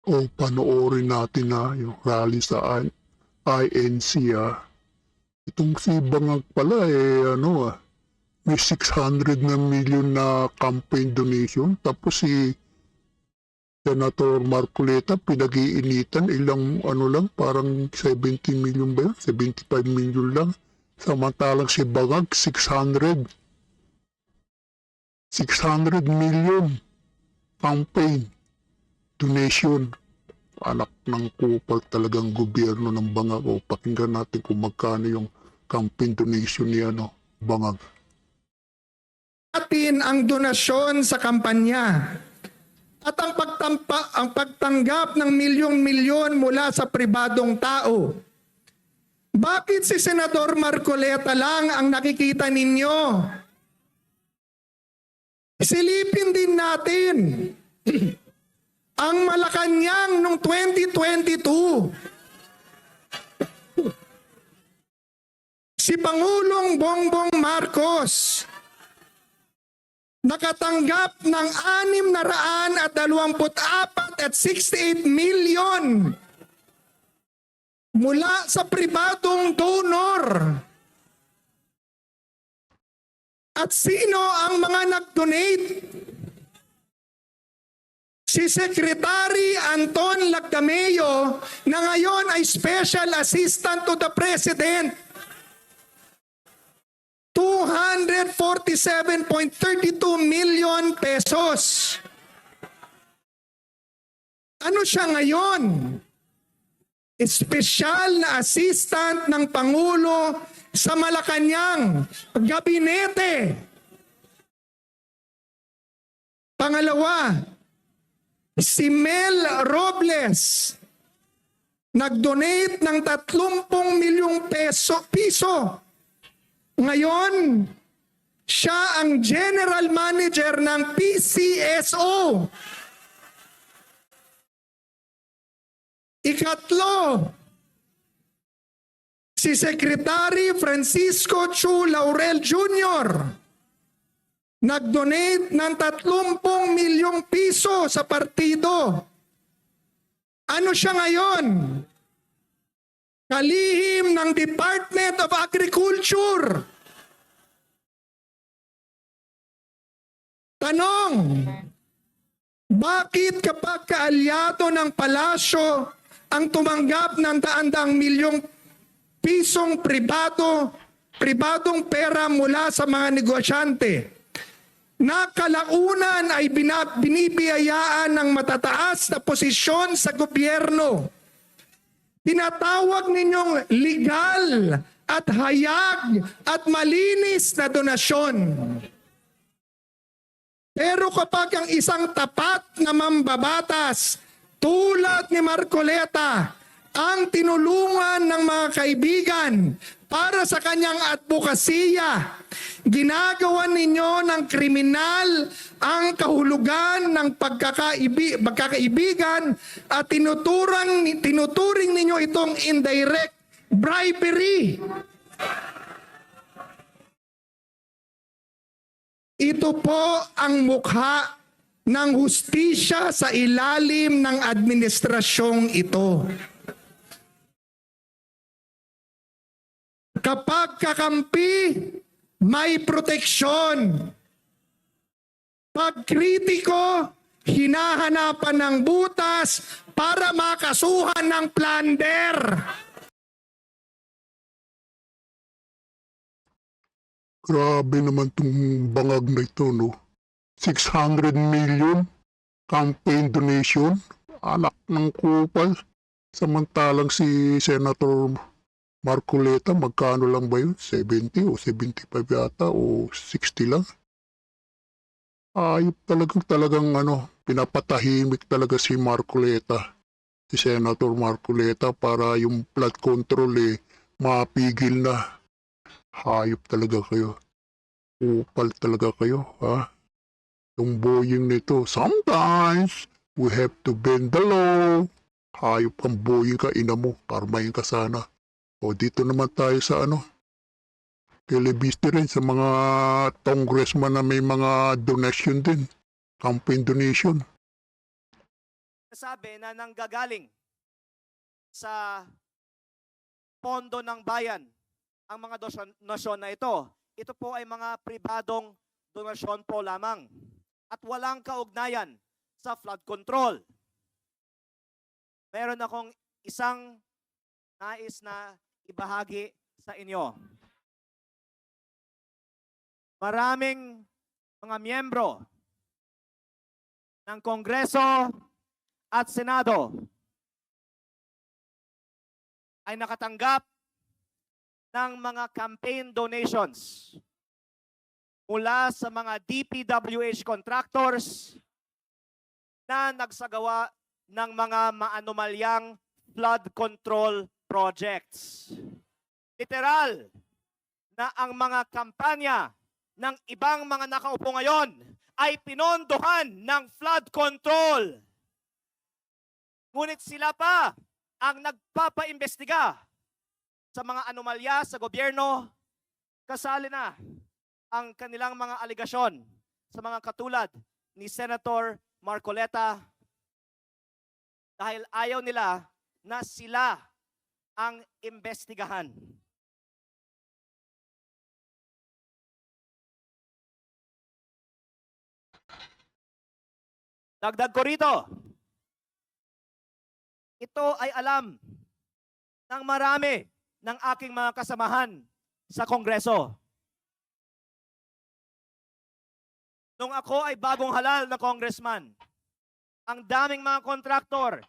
O panoorin natin na yung rally sa INC. Itong si Bangag pala may 600 na million na campaign donation. Tapos si Senator Marcoleta pinag-iinitan ilang lang parang 70 million ba yun? 75 million lang. Samantalang si Bangag 600 million campaign donation. Anak ng kupal talagang gobyerno ng Bangag. O pakinggan natin kung magkano yung campaign donation ni Bangag. Atin ang donasyon sa kampanya at ang pagtanggap ng milyon-milyon mula sa pribadong tao. Bakit si Senador Marcoleta lang ang nakikita ninyo? Silipin din natin ang Malacanang noong 2022. Si Pangulong Bongbong Marcos nakatanggap ng 624 million mula sa pribadong donor. At sino ang mga nag-donate? Si Secretary Anton Lagdameo na ngayon ay Special Assistant to the President. 247.32 million pesos. Ano siya ngayon? Espesyal na assistant ng Pangulo sa Malacanang Gabinete. Pangalawa, si Mel Robles nag-donate ng 30 milyong piso. Ngayon, siya ang general manager ng PCSO. Ikatlo, si Secretary Francisco Chu Laurel Jr. nag-donate ng 30 milyong piso sa partido. Ano siya ngayon? Kalihim ng Department of Agriculture. Tanong, bakit kapag kaalyado ng palasyo ang tumanggap ng daang-daang milyong pisong pribadong pera mula sa mga negosyante, na kalaunan ay binibiyayaan ng matataas na posisyon sa gobyerno? Tinatawag ninyong legal at hayag at malinis na donasyon. Pero kapag ang isang tapat na mambabatas tulad ni Marcoleta ang tinulungan ng mga kaibigan para sa kanyang advokasya, ginagawa ninyo ng kriminal ang kahulugan ng pagkakaibigan at tinuturing ninyo itong indirect bribery. Ito po ang mukha ng hustisya sa ilalim ng administrasyong ito. Kapag kakampi, may proteksyon. Pag kritiko, hinahanapan ng butas para makasuhan ng plunder. Grabe naman tong Bangag na ito, no? 600 million campaign donation. Anak ng kupal. Samantalang si Senator Marcoleta, magkano lang ba yun? 70 o 75 yata o 60 lang? Ayop talagang pinapatahimik talaga si Marcoleta. Si Senator Marcoleta para yung flood control mapigil na. Hayop talaga kayo. Upal talaga kayo, ha? Yung boying nito, sometimes we have to bend the law. Hayop kang boying ka, ina mo. Karmahin ka sana. O dito naman tayo sa Kilibiste rin sa mga congressman na may mga donation din. Campaign donation. Sabi na nanggagaling sa pondo ng bayan ang mga donasyon na ito. Ito po ay mga pribadong donasyon po lamang at walang kaugnayan sa flood control. Meron akong isang nais na ibahagi sa inyo. Maraming mga miyembro ng Kongreso at Senado ay nakatanggap ng mga campaign donations mula sa mga DPWH contractors na nagsagawa ng mga maanomalyang flood control projects. Literal na ang mga kampanya ng ibang mga nakaupo ngayon ay pinondohan ng flood control. Ngunit sila pa ang nagpapaimbestiga sa mga anomalya sa gobyerno, kasali na ang kanilang mga aligasyon sa mga katulad ni Senator Marcoleta dahil ayaw nila na sila ang imbestigahan. Dagdag ko rito, ito ay alam ng marami ng aking mga kasamahan sa Kongreso. Nung ako ay bagong halal na congressman, ang daming mga kontraktor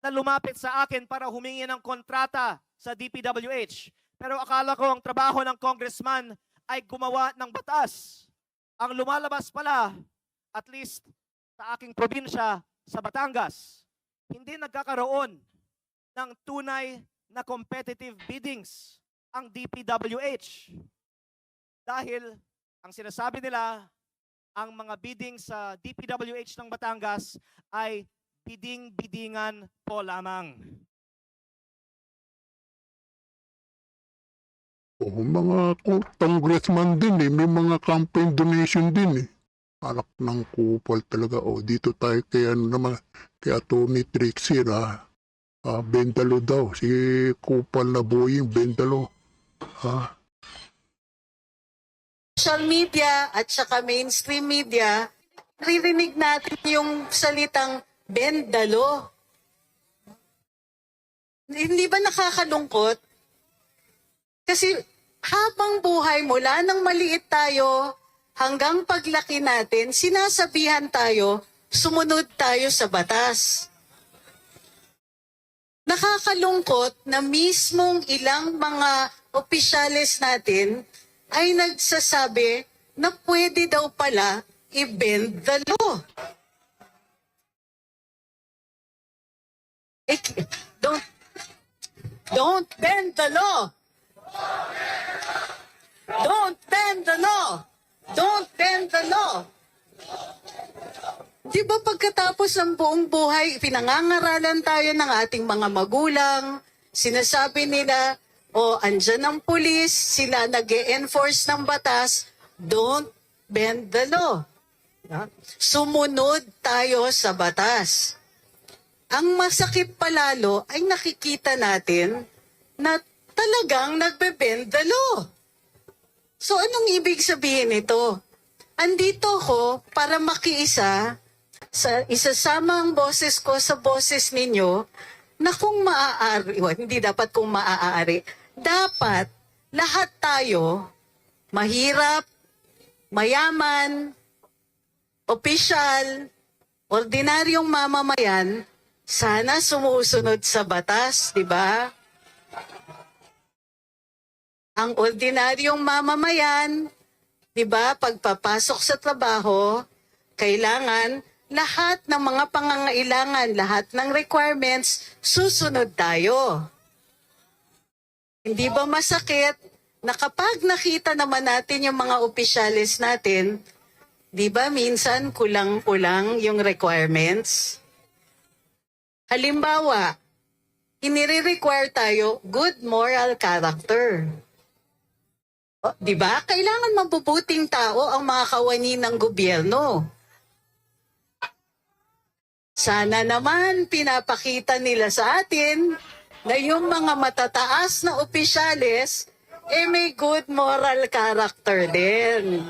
na lumapit sa akin para humingi ng kontrata sa DPWH. Pero akala ko ang trabaho ng congressman ay gumawa ng batas. Ang lumalabas pala, at least sa aking probinsya sa Batangas, hindi nagkakaroon ng tunay na competitive biddings ang DPWH. Dahil ang sinasabi nila, ang mga bidding sa DPWH ng Batangas ay bidding-biddingan po lamang. Mga congressman din may mga campaign donation din Alak ng kupal talaga. Dito tayo kay naman, kay Atty. Trixie na Bendalo daw. Si kupal na Boying Bendalo. Social media at saka mainstream media, naririnig natin yung salitang bendalo. Hindi ba nakakalungkot? Kasi habang buhay mula nang maliit tayo hanggang paglaki natin, sinasabihan tayo, sumunod tayo sa batas. Nakakalungkot na mismong ilang mga opisyales natin ay nagsasabi na pwede daw pala i-bend the law. Don't bend the law. Don't bend the law. Don't bend the law. Di ba pagkatapos ng buong buhay, pinangangaralan tayo ng ating mga magulang, sinasabi nila, andyan ang pulis, sila nag-e-enforce ng batas, don't bend the law. Sumunod tayo sa batas. Ang masakit palalo ay nakikita natin na talagang nagbe-bend the law. So anong ibig sabihin nito? Andito ako para makiisa, isasama ang boses ko sa boses ninyo na kung maaari, hindi dapat kung maaari, dapat lahat tayo, mahirap, mayaman, opisyal, ordinaryong mamamayan, sana sumusunod sa batas, di ba? Ang ordinaryong mamamayan, di ba, pagpapasok sa trabaho, kailangan lahat ng mga pangangailangan, lahat ng requirements, susunod tayo. Hindi ba masakit na kapag nakita naman natin yung mga opisyalis natin, di ba minsan kulang-kulang yung requirements? Halimbawa, inire-require tayo good moral character. Di ba? Kailangan mabubuting tao ang mga kawani ng gobyerno. Sana naman pinapakita nila sa atin na yung mga matataas na opisyales may good moral character din.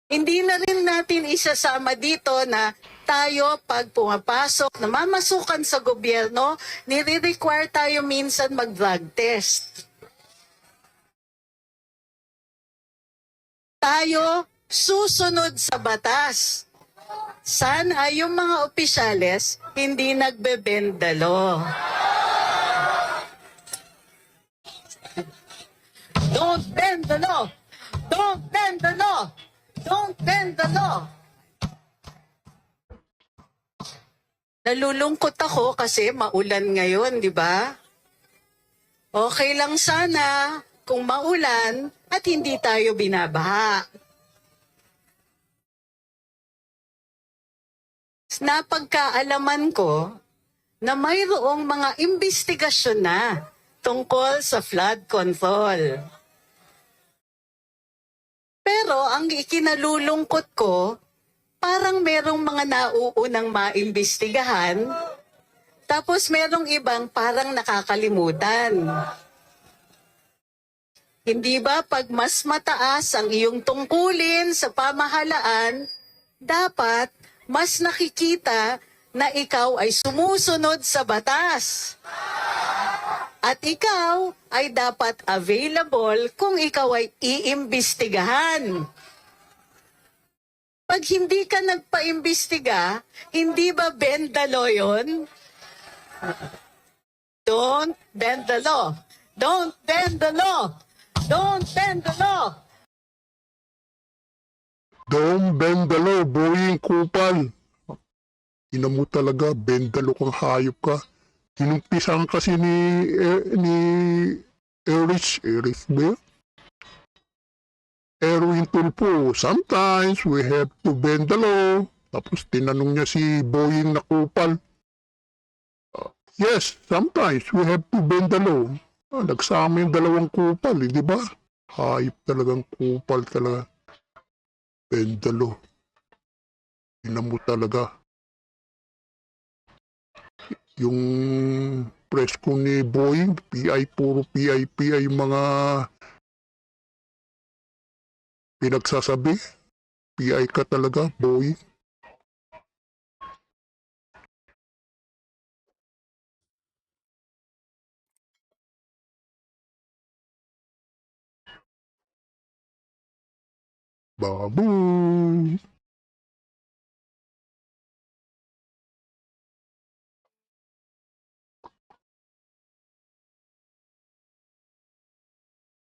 Hindi na rin natin isasama dito na tayo pag pumapasok, namamasukan sa gobyerno, nire-require tayo minsan mag-drug test. Tayo susunod sa batas. Sana yung mga opisyales hindi nagbe-bend the law. Don't bend the law! Don't bend the law! Don't bend the law! Nalulungkot ako kasi maulan ngayon, di ba? Okay lang sana kung maulan at hindi tayo binabaha. Napagkaalaman ko na mayroong mga imbestigasyon na tungkol sa flood control. Pero ang ikinalulungkot ko, parang merong mga nauunang maimbestigahan, tapos merong ibang parang nakakalimutan. Hindi ba pag mas mataas ang iyong tungkulin sa pamahalaan, dapat mas nakikita na ikaw ay sumusunod sa batas. At ikaw ay dapat available kung ikaw ay iimbestigahan. Pag hindi ka nagpaimbestiga, hindi ba bend the law yun? Don't bend the law. Don't bend the law. Don't bend the law. Don't bend the law, Boying Kupal. Ina mo talaga, bendalo kang hayop ka. Inumpisan kasi ni Erich ba? Erwin Tulfo, sometimes we have to bend the law. Tapos tinanong niya si Boying na Kupal. Yes, sometimes we have to bend the law. Nagsama yung dalawang kupal, di ba? Hayop talagang kupal talaga. Bend the law. Ina mo talaga. Yung presko ni Boying, PI, puro PI mga pinagsasabi. PI ka talaga, Boying. Baboy.